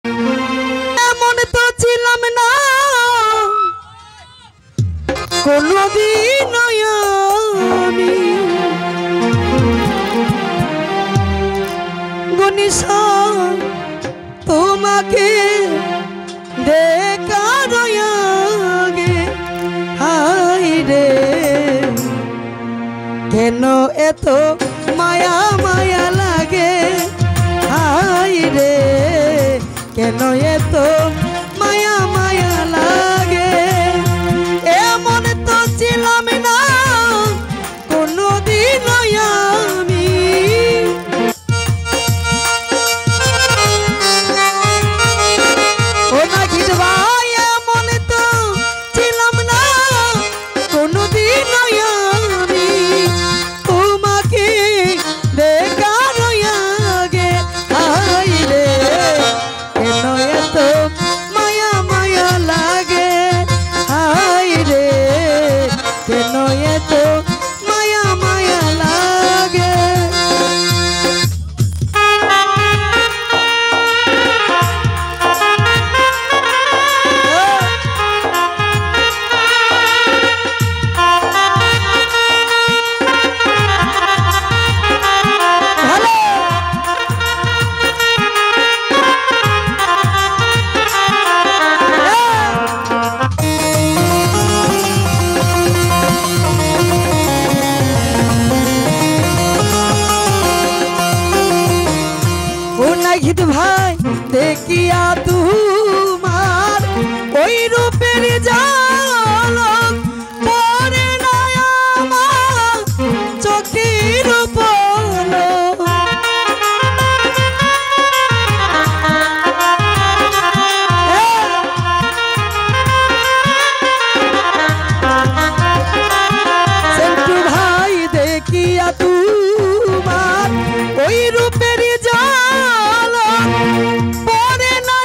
এমন তো ছিলাম না কোনদিন আমি গনিশা তোমাকে দেখার আগে হাই রে কেন এত মায়া মায়া লাগে হাই রে কেন এত মায়া মায়া লাগে এমন তো ছিলাম না কোনদিন আমি ও না গীত ভাই এমন তো ছিলাম না কোনদিন আমি তোমাকে দেখার আগে হাই রে কেন এত মায়া মায়া লাগে হাই রে কেন এত মায়া মায়া লাগে নাহিদ ভাই দেখিয়া তোমার ওই রূপের ঝলক পরে না আমার চোখের পলক সেন্টু ভাই দেখিয়া তোমার ওই রূপের পরে না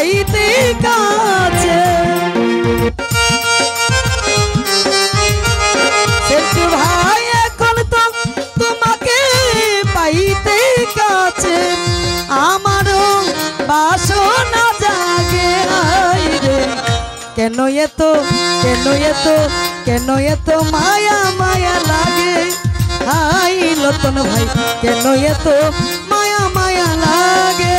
পাইতে কাছে সেন্টু ভাই এখন তো তোমাকে পাইতে কাছে আমারও বাসনা জাগে রে কেন এত কেন এত কেন এত মায়া মায়া লাগে হাই লতন ভাই কেন এত মায়া মায়া লাগে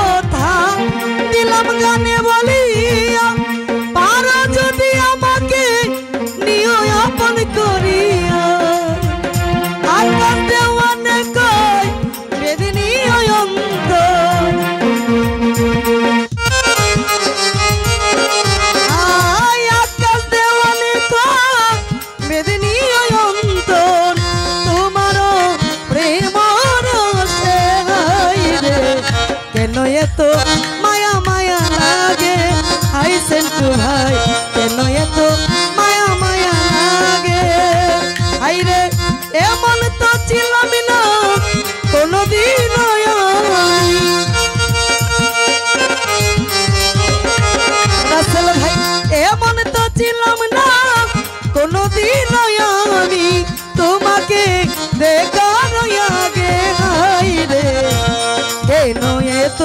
কথা দিলাম গানে বলিয়া পারো যদি আমাকে নিও আপন করিয়া আকাশ দেওয়ানে কই বেদিনী অন্ত আকাশ দেওয়ানে কই বেদিনী অন্ত তোমারও প্রেম রসে রে কেন এত মায়া মায়া লাগে হাই সেন্টু ভাই কেন এত মায়া মায়া লাগে হাই রে এমন তো ছিলাম না কোনদিন রাসেল ভাই এমন তো ছিলাম না কোনদিন আমি তোমাকে দেখার আগে হাই রে কেন এত